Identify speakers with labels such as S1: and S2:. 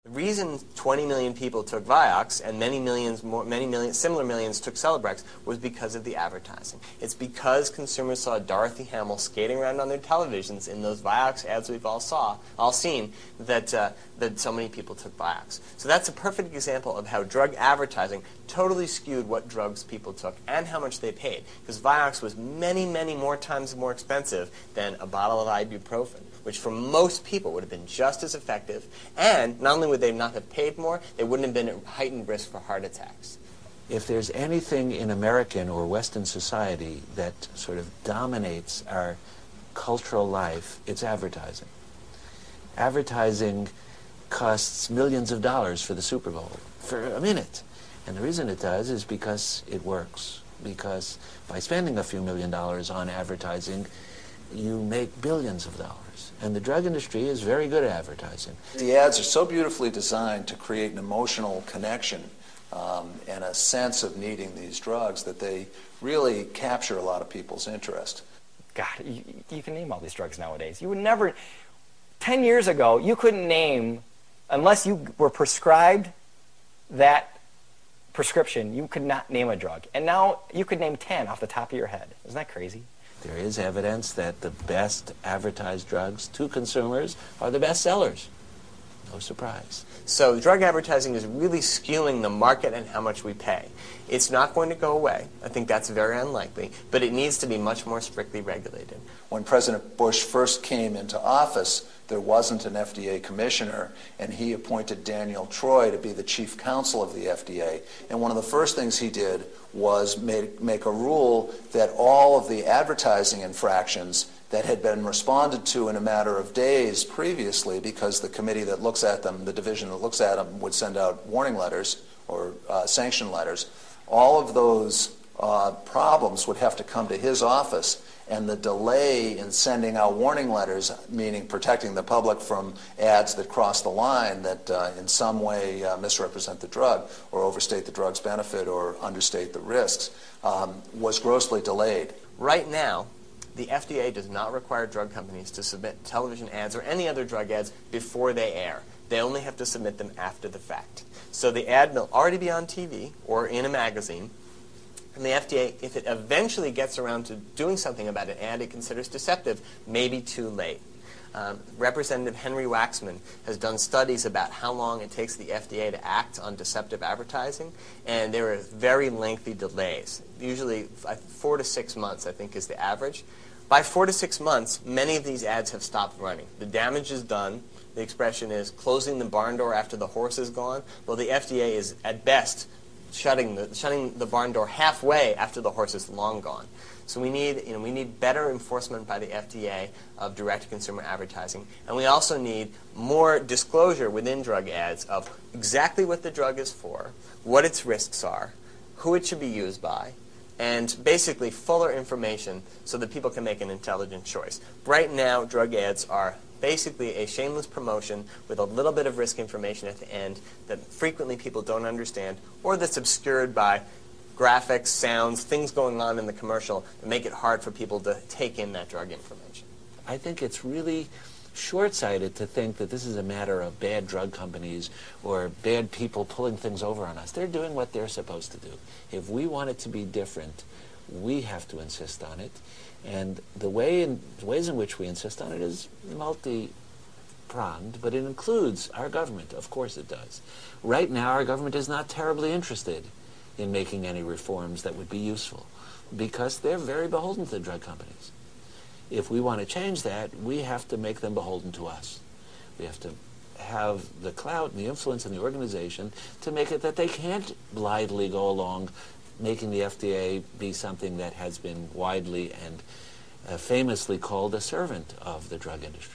S1: The reason 20 million people took Vioxx and many similar millions took Celebrex was because of the advertising. It's because consumers saw Dorothy Hamill skating around on their televisions in those Vioxx ads we've all seen that so many people took Vioxx. So that's a perfect example of how drug advertising totally skewed what drugs people took and how much they paid. Because Vioxx was many, many more times more expensive than a bottle of ibuprofen, which for most people would have been just as effective, and not only would they not have paid more, they wouldn't have been at heightened risk for heart attacks.
S2: If there's anything in American or Western society that sort of dominates our cultural life, it's advertising. Advertising costs millions of dollars for the Super Bowl, for a minute. And the reason it does is because it works. Because by spending a few $1 million on advertising, you make billions of dollars. And the drug industry is very good at advertising.
S3: The ads are so beautifully designed to create an emotional connection and a sense of needing these drugs that they really capture a lot of people's interest.
S4: God, you can name all these drugs nowadays. You would never, 10 years ago, you couldn't name, unless you were prescribed that prescription, you could not name a drug. And now you could name 10 off the top of your head. Isn't that crazy?
S2: There is evidence that the best advertised drugs to consumers are the best sellers. No surprise.
S1: So drug advertising is really skewing the market and how much we pay. It's not going to go away. I think that's very unlikely, but it needs to be much more strictly regulated.
S3: When President Bush first came into office, there wasn't an FDA commissioner, and he appointed Daniel Troy to be the chief counsel of the FDA. And one of the first things he did was make a rule that all of the advertising infractions that had been responded to in a matter of days previously, because the committee that looks at them, the division that looks at them, would send out warning letters or sanction letters, all of those problems would have to come to his office. And the delay in sending out warning letters, meaning protecting the public from ads that cross the line, that in some way misrepresent the drug or overstate the drug's benefit or understate the risks, was grossly delayed.
S1: Right now, the FDA does not require drug companies to submit television ads or any other drug ads before they air. They only have to submit them after the fact. So the ad will already be on TV or in a magazine. And the FDA, if it eventually gets around to doing something about an ad it considers deceptive, may be too late. Representative Henry Waxman has done studies about how long it takes the FDA to act on deceptive advertising, and there are very lengthy delays. Usually 4 to 6 months, I think, is the average. By 4 to 6 months, many of these ads have stopped running. The damage is done. The expression is closing the barn door after the horse is gone. Well, the FDA is, at best, shutting the barn door halfway after the horse is long gone. So we need better enforcement by the FDA of direct-to-consumer advertising, and we also need more disclosure within drug ads of exactly what the drug is for, what its risks are, who it should be used by, and basically fuller information so that people can make an intelligent choice. Right now, drug ads are basically a shameless promotion with a little bit of risk information at the end that frequently people don't understand, or that's obscured by graphics, sounds, things going on in the commercial that make it hard for people to take in that drug information.
S2: I think it's really short-sighted to think that this is a matter of bad drug companies or bad people pulling things over on us. They're doing what they're supposed to do. If we want it to be different, we have to insist on it. And the ways in which we insist on it is multi-pronged, but it includes our government. Of course it does. Right now, our government is not terribly interested in making any reforms that would be useful because they're very beholden to the drug companies. If we want to change that, we have to make them beholden to us. We have to have the clout and the influence and the organization to make it that they can't blithely go along making the FDA be something that has been widely and famously called a servant of the drug industry.